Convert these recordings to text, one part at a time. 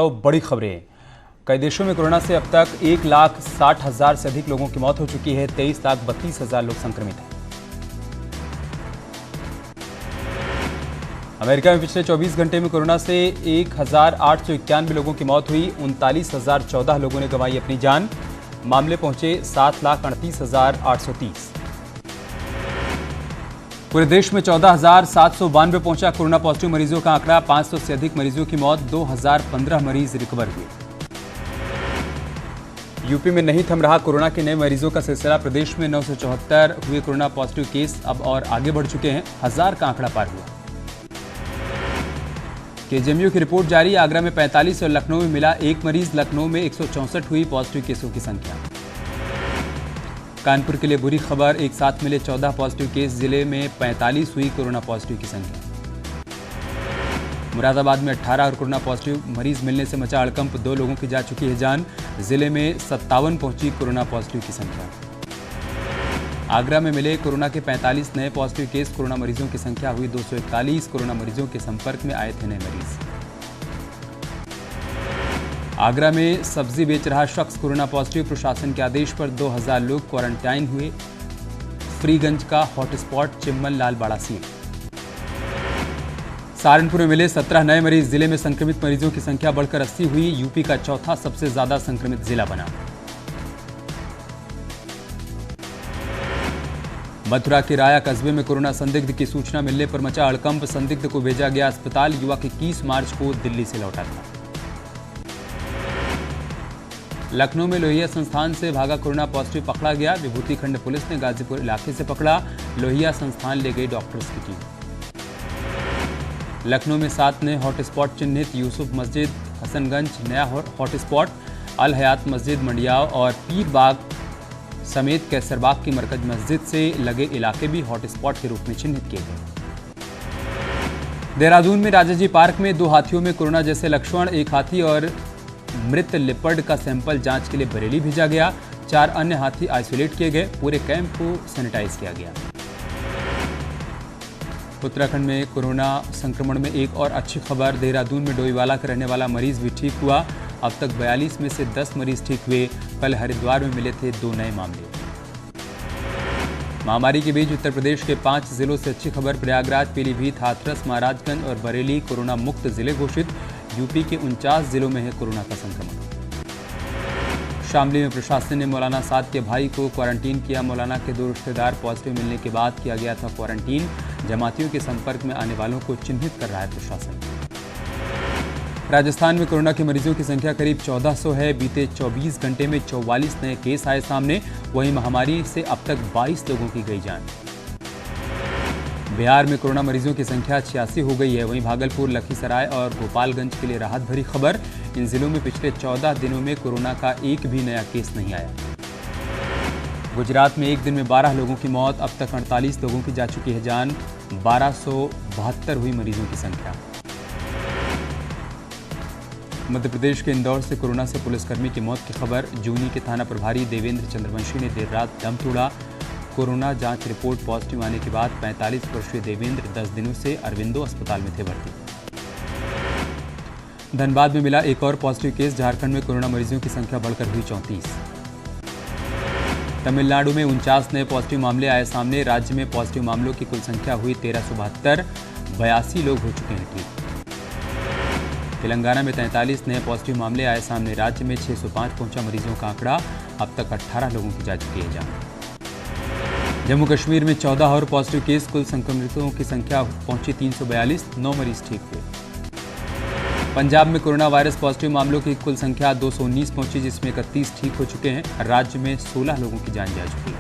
बड़ी खबरें। कई देशों में कोरोना से अब तक 1,60,000 से अधिक लोगों की मौत हो चुकी है। 23,32,000 लोग संक्रमित हैं। अमेरिका में पिछले 24 घंटे में कोरोना से 1,891 लोगों की मौत हुई। 39,014 लोगों ने गंवाई अपनी जान। मामले पहुंचे 7,38,830। पूरे देश में 14,792 पहुंचा कोरोना पॉजिटिव मरीजों का आंकड़ा। 500 से अधिक मरीजों की मौत। 2,015 मरीज रिकवर हुए। यूपी में नहीं थम रहा कोरोना के नए मरीजों का सिलसिला। प्रदेश में 974 हुए कोरोना पॉजिटिव केस अब और आगे बढ़ चुके हैं। 1000 का आंकड़ा पार हुआ। केजीएमयू की रिपोर्ट जारी। आगरा में 45 और लखनऊ में मिला एक मरीज। लखनऊ में 164 हुई पॉजिटिव केसों की संख्या। कानपुर के लिए बुरी खबर। एक साथ मिले 14 पॉजिटिव केस। जिले में 45 हुई कोरोना पॉजिटिव की संख्या। मुरादाबाद में 18 और कोरोना पॉजिटिव मरीज मिलने से मचा हड़कंप। 2 लोगों की जा चुकी है जान। जिले में 57 पहुंची कोरोना पॉजिटिव की संख्या। आगरा में मिले कोरोना के 45 नए पॉजिटिव केस। कोरोना मरीजों की संख्या हुई 241। कोरोना मरीजों के संपर्क में आए थे नए मरीज। आगरा में सब्जी बेच रहा शख्स कोरोना पॉजिटिव। प्रशासन के आदेश पर 2000 लोग क्वारंटाइन हुए। फ्रीगंज का हॉटस्पॉट चिम्मन लाल बाड़ा सील। सहारनपुर में मिले 17 नए मरीज। जिले में संक्रमित मरीजों की संख्या बढ़कर 80 हुई। यूपी का चौथा सबसे ज्यादा संक्रमित जिला बना। मथुरा के राया कस्बे में कोरोना संदिग्ध की सूचना मिलने पर मचा हड़कंप। संदिग्ध को भेजा गया अस्पताल। युवक 21 मार्च को दिल्ली से लौटा था। लखनऊ में लोहिया संस्थान से भागा कोरोना पॉजिटिव पकड़ा गया। विभूति खंड पुलिस ने गाजीपुर इलाके से पकड़ा। लोहिया संस्थान ले गई डॉक्टर्स की टीम। लखनऊ में 7 नए हॉटस्पॉट चिन्हित। यूसुफ मस्जिद, हसनगंज नया हॉटस्पॉट, अल हयात मस्जिद मंडियाव और पीर बाग समेत कैसरबाग की मरकज मस्जिद से लगे इलाके भी हॉटस्पॉट के रूप में चिन्हित किए गए। देहरादून में राजाजी पार्क में 2 हाथियों में कोरोना जैसे लक्षण। एक हाथी और मृत लिपर्ड का सैंपल जांच के लिए बरेली भेजा गया। 4 अन्य हाथी आइसोलेट किए गए। पूरे कैंप को सैनिटाइज किया गया। उत्तराखंड में कोरोना संक्रमण में एक और अच्छी खबर। देहरादून में डोईवाला का रहने वाला मरीज भी ठीक हुआ। अब तक 42 में से 10 मरीज ठीक हुए। कल हरिद्वार में मिले थे 2 नए मामले। महामारी के बीच उत्तर प्रदेश के 5 जिलों से अच्छी खबर। प्रयागराज, पीलीभीत, हाथरस, महाराजगंज और बरेली कोरोना मुक्त जिले घोषित। यूपी के 49 जिलों में है कोरोना का संक्रमण। शामली में प्रशासन ने मौलाना साद के भाई को क्वारंटीन किया। मौलाना के 2 रिश्तेदार पॉजिटिव मिलने के बाद किया गया था क्वारंटीन। जमातियों के संपर्क में आने वालों को चिन्हित कर रहा है प्रशासन। राजस्थान में कोरोना के मरीजों की संख्या करीब 1400 है। बीते 24 घंटे में 44 नए केस आए सामने। वहीं महामारी से अब तक 22 लोगों की गई जान। बिहार में कोरोना मरीजों की संख्या 86 हो गई है। वहीं भागलपुर, लखीसराय और गोपालगंज के लिए राहत भरी खबर। इन जिलों में पिछले 14 दिनों में कोरोना का एक भी नया केस नहीं आया। गुजरात में एक दिन में 12 लोगों की मौत। अब तक 48 लोगों की जा चुकी है जान। 1272 हुई मरीजों की संख्या। मध्य प्रदेश के इंदौर से कोरोना से पुलिसकर्मी की मौत की खबर। जूनी के थाना प्रभारी देवेंद्र चंद्रवंशी ने देर रात दम तोड़ा। कोरोना जांच रिपोर्ट पॉजिटिव आने के बाद 45 वर्षीय देवेंद्र 10 दिनों से अरविंदो अस्पताल में थे भर्ती। धनबाद में मिला एक और पॉजिटिव केस। झारखंड में कोरोना मरीजों की संख्या बढ़कर हुई 34। तमिलनाडु में 49 नए पॉजिटिव मामले आए सामने। राज्य में पॉजिटिव मामलों की कुल संख्या हुई 1372। 82 लोग हो चुके हैं ठीक। तेलंगाना में 43 नए पॉजिटिव मामले आए सामने। राज्य में 605 पहुंचा मरीजों का आंकड़ा। अब तक 18 लोगों की जा चुकी है जान। जम्मू कश्मीर में 14 और पॉजिटिव केस। कुल संक्रमितों की संख्या पहुंची 342। 9 मरीज ठीक हुए। पंजाब में कोरोना वायरस पॉजिटिव मामलों की कुल संख्या 219 पहुंची, जिसमें 31 ठीक हो चुके हैं। राज्य में 16 लोगों की जान जा चुकी है।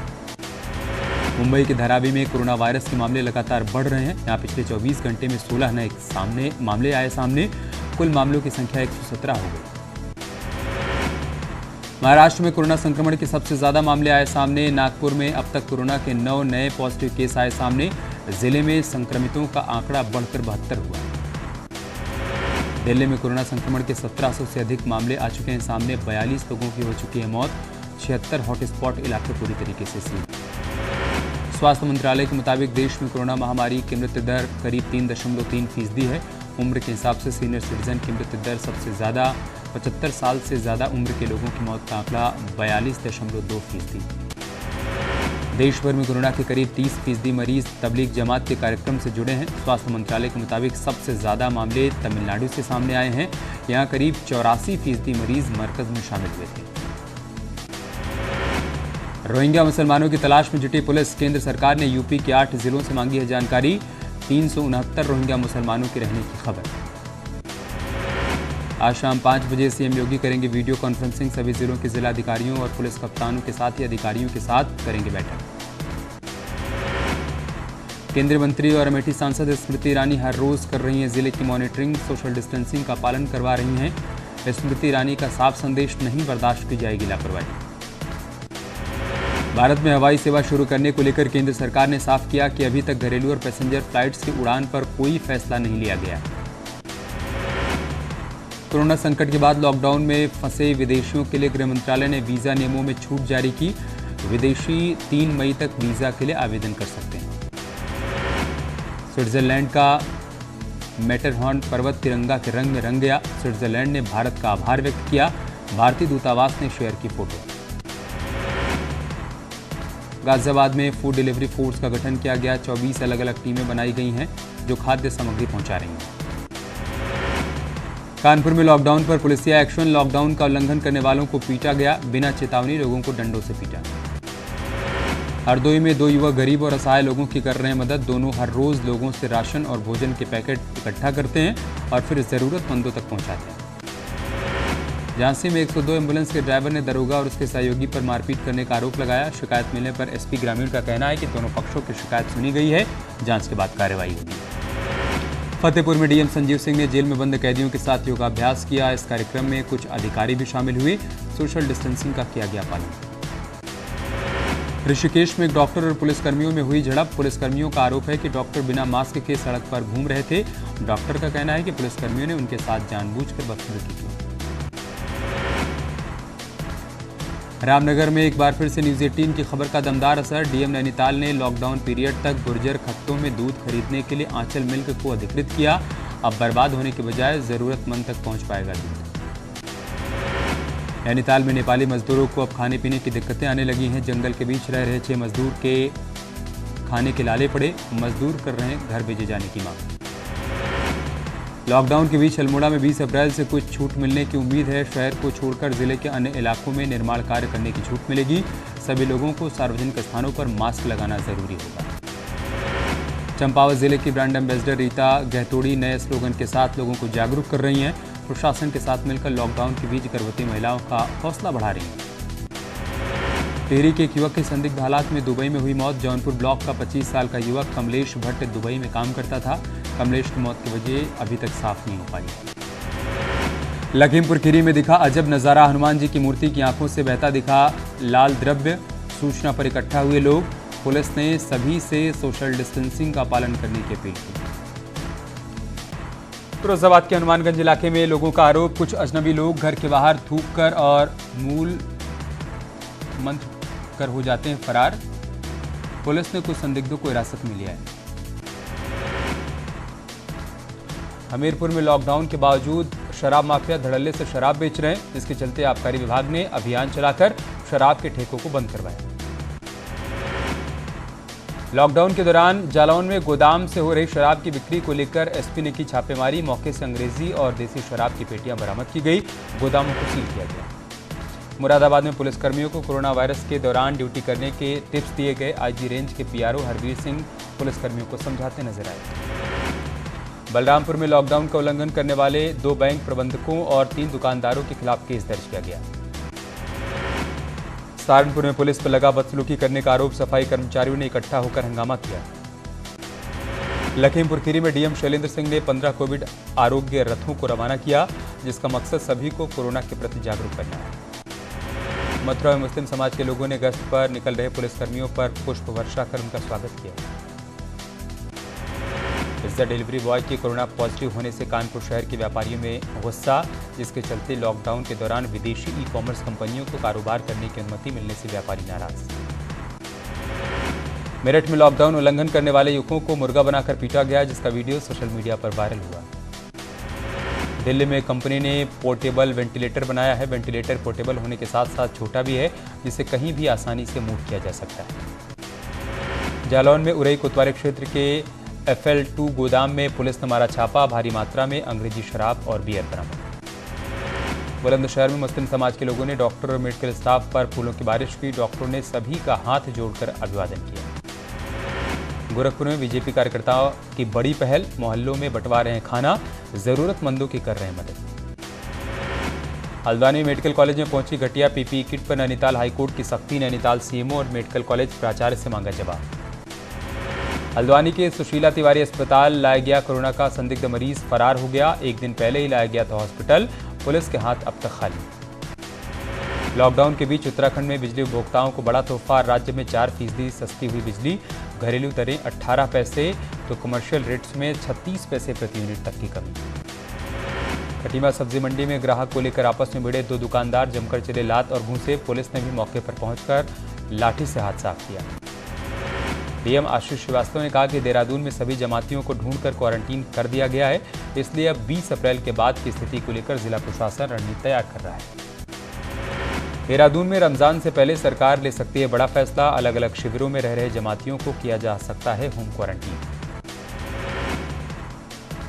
मुंबई के धारावी में कोरोना वायरस के मामले लगातार बढ़ रहे हैं। यहाँ पिछले 24 घंटे में 16 नए मामले आए सामने। कुल मामलों की संख्या 117 हो गई। महाराष्ट्र में कोरोना संक्रमण के सबसे ज्यादा मामले आए सामने। नागपुर में अब तक कोरोना के 9 नए पॉजिटिव केस आए सामने। जिले में संक्रमितों का आंकड़ा बढ़कर 72 हुआ। दिल्ली में कोरोना संक्रमण के 1700 से अधिक मामले आ चुके हैं सामने। 42 लोगों की हो चुकी है मौत। 76 हॉटस्पॉट इलाके पूरी तरीके से सील। स्वास्थ्य मंत्रालय के मुताबिक देश में कोरोना महामारी की मृत्यु दर करीब 3.3% है। उम्र के हिसाब से सीनियर सिटीजन की मृत्यु दर सबसे ज़्यादा 75 साल से ज़्यादा उम्र के लोगों की मौत का आंकड़ा 42.2%। देश भर में कोरोना के करीब 30% मरीज तबलीग जमात के कार्यक्रम से जुड़े हैं। स्वास्थ्य मंत्रालय के मुताबिक सबसे ज़्यादा मामले तमिलनाडु से सामने आए हैं। यहाँ करीब 84% मरीज मरकज में शामिल हुए थे। रोहिंग्या मुसलमानों की तलाश में जुटी पुलिस। केंद्र सरकार ने यूपी के 8 जिलों से मांगी है जानकारी। 369 रोहिंग्या मुसलमानों के रहने की खबर। आज शाम 5 बजे सीएम योगी करेंगे वीडियो कॉन्फ्रेंसिंग। सभी जिलों के जिलाधिकारियों और पुलिस कप्तानों के साथ ही अधिकारियों के साथ करेंगे बैठक। केंद्रीय मंत्री और अमेठी सांसद स्मृति ईरानी हर रोज कर रही हैं जिले की मॉनिटरिंग। सोशल डिस्टेंसिंग का पालन करवा रही हैं। स्मृति ईरानी का साफ संदेश, नहीं बर्दाश्त की जाएगी लापरवाही। भारत में हवाई सेवा शुरू करने को लेकर केंद्र सरकार ने साफ किया कि अभी तक घरेलू और पैसेंजर फ्लाइट्स की उड़ान पर कोई फैसला नहीं लिया गया। कोरोना संकट के बाद लॉकडाउन में फंसे विदेशियों के लिए गृह मंत्रालय ने वीजा नियमों में छूट जारी की। विदेशी 3 मई तक वीजा के लिए आवेदन कर सकते हैं। स्विट्जरलैंड का मैटरहॉर्न पर्वत तिरंगा के रंग में रंग गया। स्विट्जरलैंड ने भारत का आभार व्यक्त किया। भारतीय दूतावास ने शेयर की फोटो। गाजियाबाद में फूड डिलीवरी फोर्स का गठन किया गया। 24 अलग अलग टीमें बनाई गई हैं जो खाद्य सामग्री पहुंचा रही हैं। कानपुर में लॉकडाउन पर पुलिसिया एक्शन। लॉकडाउन का उल्लंघन करने वालों को पीटा गया। बिना चेतावनी लोगों को डंडों से पीटा। हरदोई में 2 युवक गरीब और असहाय लोगों की कर रहे हैं मदद। दोनों हर रोज लोगों से राशन और भोजन के पैकेट इकट्ठा करते हैं और फिर जरूरतमंदों तक पहुंचाते हैं। झांसी में 102 एम्बुलेंस के ड्राइवर ने दरोगा और उसके सहयोगी पर मारपीट करने का आरोप लगाया। शिकायत मिलने पर एसपी ग्रामीण का कहना है कि दोनों पक्षों की शिकायत सुनी गई है। जांच के बाद कार्रवाई होगी। फतेहपुर में डीएम संजीव सिंह ने जेल में बंद कैदियों के साथ योगाभ्यास किया। इस कार्यक्रम में कुछ अधिकारी भी शामिल हुए। सोशल डिस्टेंसिंग का किया गया पालन। ऋषिकेश में एक डॉक्टर और पुलिसकर्मियों में हुई झड़प। पुलिसकर्मियों का आरोप है कि डॉक्टर बिना मास्क के सड़क पर घूम रहे थे। डॉक्टर का कहना है कि पुलिसकर्मियों ने उनके साथ जानबूझकर बदसलूकी की। रामनगर में एक बार फिर से न्यूज 18 की खबर का दमदार असर। डीएम नैनीताल ने लॉकडाउन पीरियड तक गुर्जर खत्तों में दूध खरीदने के लिए आंचल मिल्क को अधिकृत किया। अब बर्बाद होने के बजाय जरूरतमंद तक पहुंच पाएगा दूध। नैनीताल में नेपाली मजदूरों को अब खाने पीने की दिक्कतें आने लगी हैं। जंगल के बीच रह रहे 6 मजदूर के खाने के लाले पड़े। मजदूर कर रहे हैं घर भेजे जाने की मांग। लॉकडाउन के बीच अल्मोड़ा में 20 अप्रैल से कुछ छूट मिलने की उम्मीद है। शहर को छोड़कर जिले के अन्य इलाकों में निर्माण कार्य करने की छूट मिलेगी। सभी लोगों को सार्वजनिक स्थानों पर मास्क लगाना जरूरी होगा। चंपावत जिले की ब्रांड एम्बेसडर रीता गहतोड़ी नए स्लोगन के साथ लोगों को जागरूक कर रही हैं। प्रशासन के साथ मिलकर लॉकडाउन के बीच गर्भवती महिलाओं का हौसला बढ़ा रही हैं। टिहरी के एक युवक की संदिग्ध हालात में दुबई में हुई मौत। जौनपुर ब्लॉक का 25 साल का युवक कमलेश भट्ट दुबई में काम करता था। कमलेश की मौत की वजह अभी तक साफ नहीं हो पाई। लखीमपुर खीरी में दिखा अजब नजारा। हनुमान जी की मूर्ति की आंखों से बहता दिखा लाल द्रव्य। सूचना पर इकट्ठा हुए लोग। पुलिस ने सभी से सोशल डिस्टेंसिंग का पालन करने की अपील की। फिरोजाबाद के हनुमानगंज इलाके में लोगों का आरोप, कुछ अजनबी लोग घर के बाहर थूक कर और मूल मंत्र कर हो जाते हैं फरार। पुलिस ने कुछ संदिग्धों को हिरासत में लिया है। हमीरपुर में लॉकडाउन के बावजूद शराब माफिया धड़ल्ले से शराब बेच रहे हैं, जिसके चलते आबकारी विभाग ने अभियान चलाकर शराब के ठेकों को बंद करवाया। लॉकडाउन के दौरान जालौन में गोदाम से हो रही शराब की बिक्री को लेकर एसपी ने की छापेमारी। मौके से अंग्रेजी और देसी शराब की पेटियां बरामद की गई। गोदामों को सील किया गया। मुरादाबाद में पुलिसकर्मियों को कोरोना वायरस के दौरान ड्यूटी करने के टिप्स दिए गए। आईजी रेंज के पीआरओ हरवीर सिंह पुलिसकर्मियों को समझाते नजर आए। बलरामपुर में लॉकडाउन का उल्लंघन करने वाले 2 बैंक प्रबंधकों और 3 दुकानदारों के खिलाफ केस दर्ज किया गया। सहारनपुर में पुलिस पर लगा बदसलूकी करने का आरोप, सफाई कर्मचारियों ने इकट्ठा होकर हंगामा किया। लखीमपुर खीरी में डीएम शैलेंद्र सिंह ने 15 कोविड आरोग्य रथों को रवाना किया, जिसका मकसद सभी को कोरोना के प्रति जागरूक करना है। मथुरा में मुस्लिम समाज के लोगों ने गश्त पर निकल रहे पुलिसकर्मियों पर पुष्प वर्षा कर उनका स्वागत किया। पिज्जा डिलीवरी बॉय के कोरोना पॉजिटिव होने से कानपुर शहर के व्यापारियों में गुस्सा, जिसके चलते लॉकडाउन के दौरान विदेशी ई-कॉमर्स कंपनियों को कारोबार करने की अनुमति मिलने से व्यापारी नाराज। मेरठ में लॉकडाउन उल्लंघन करने वाले युवकों को मुर्गा बनाकर पीटा गया, जिसका वीडियो सोशल मीडिया पर वायरल हुआ। दिल्ली में कंपनी ने पोर्टेबल वेंटिलेटर बनाया है। वेंटिलेटर पोर्टेबल होने के साथ साथ छोटा भी है, जिसे कहीं भी आसानी से मूव किया जा सकता है। जालौन में उरई कोतवाली क्षेत्र के FL2 गोदाम में पुलिस ने मारा छापा। भारी मात्रा में अंग्रेजी शराब और बियर बरामद। बुलंदशहर में मुस्लिम समाज के लोगों ने डॉक्टर और मेडिकल स्टाफ पर फूलों की बारिश की। डॉक्टरों ने सभी का हाथ जोड़कर अभिवादन किया। गोरखपुर में बीजेपी कार्यकर्ताओं की बड़ी पहल, मोहल्लों में बंटवा रहे हैं खाना, जरूरतमंदों की कर रहे हैं मदद। हल्द्वानी मेडिकल कॉलेज में पहुंची घटिया PPE किट पर नैनीताल हाईकोर्ट की सख्ती। नैनीताल CMO और मेडिकल कॉलेज प्राचार्य से मांगा जवाब। हल्द्वानी के सुशीला तिवारी अस्पताल लाया गया कोरोना का संदिग्ध मरीज फरार हो गया। एक दिन पहले ही लाया गया था हॉस्पिटल। पुलिस के हाथ अब तक खाली। लॉकडाउन के बीच उत्तराखंड में बिजली उपभोक्ताओं को बड़ा तोहफा। राज्य में 4% सस्ती हुई बिजली। घरेलू दरें 18 पैसे तो कमर्शियल रेट्स में 36 पैसे प्रति यूनिट तक की कमी। खटीमा सब्जी मंडी में ग्राहक को लेकर आपस में भिड़े 2 दुकानदार, जमकर चले लात और घूंसे। पुलिस ने भी मौके पर पहुंचकर लाठी से हाथ साफ किया। DM आशीष श्रीवास्तव ने कहा कि देहरादून में सभी जमातियों को ढूंढकर क्वारंटीन कर दिया गया है, इसलिए अब 20 अप्रैल के बाद की स्थिति को लेकर जिला प्रशासन रणनीति तैयार कर रहा है। देहरादून में रमजान से पहले सरकार ले सकती है बड़ा फैसला। अलग अलग शिविरों में रह रहे जमातियों को किया जा सकता है होम क्वारंटीन।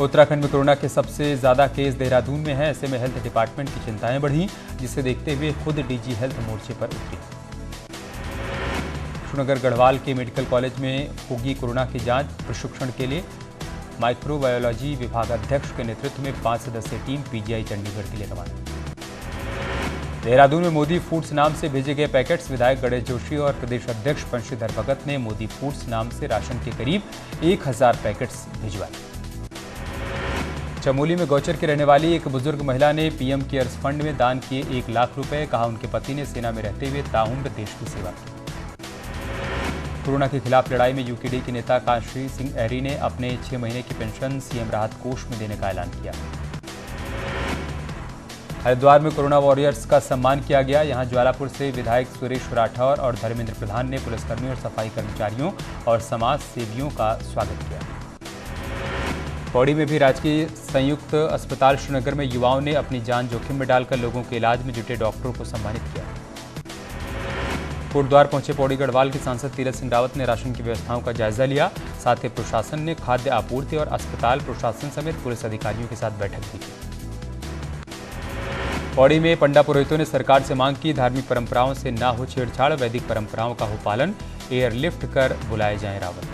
उत्तराखंड में कोरोना के सबसे ज्यादा केस देहरादून में है। ऐसे में हेल्थ डिपार्टमेंट की चिंताएं बढ़ी, जिसे देखते हुए खुद DG हेल्थ मोर्चे पर उतरी। श्रीनगर गढ़वाल के मेडिकल कॉलेज में होगी कोरोना की जांच। प्रशिक्षण के लिए माइक्रोबायोलॉजी विभाग अध्यक्ष के नेतृत्व में 5 सदस्यीय टीम PGI चंडीगढ़ के लिए रवाना। देहरादून में मोदी फूड्स नाम से भेजे गए पैकेट्स। विधायक गणेश जोशी और प्रदेश अध्यक्ष बंशीधर भगत ने मोदी फूड्स नाम से राशन के करीब 1000 पैकेट्स भिजवाए। चमोली में गौचर की रहने वाली एक बुजुर्ग महिला ने PM केयर्स फंड में दान किए 1 लाख रुपए। कहा उनके पति ने सेना में रहते हुए ताउम्र देश की सेवा की। कोरोना के खिलाफ लड़ाई में UKD के नेता काशी सिंह एरी ने अपने 6 महीने की पेंशन CM राहत कोष में देने का ऐलान किया। हरिद्वार में कोरोना वॉरियर्स का सम्मान किया गया। यहां ज्वालापुर से विधायक सुरेश राठौर और धर्मेंद्र प्रधान ने पुलिसकर्मियों और सफाई कर्मचारियों और समाज सेवियों का स्वागत किया। पौड़ी में भी राजकीय संयुक्त अस्पताल श्रीनगर में युवाओं ने अपनी जान जोखिम में डालकर लोगों के इलाज में जुटे डॉक्टरों को सम्मानित किया। कोटद्वार पहुंचे पौड़ी गढ़वाल के सांसद तीरथ सिंह रावत ने राशन की व्यवस्थाओं का जायजा लिया। साथ ही प्रशासन ने खाद्य आपूर्ति और अस्पताल प्रशासन समेत पुलिस अधिकारियों के साथ बैठक भी की। पौड़ी में पंडा पुरोहितों ने सरकार से मांग की, धार्मिक परंपराओं से ना हो छेड़छाड़, वैदिक परंपराओं का हो पालन, एयरलिफ्ट कर बुलाए जाएं रावत।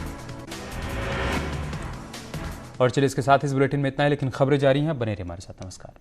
और चलिए इसके साथ इस बुलेटिन में इतना है, लेकिन खबरें जारी हैं, बने रहिए हमारे साथ। नमस्कार।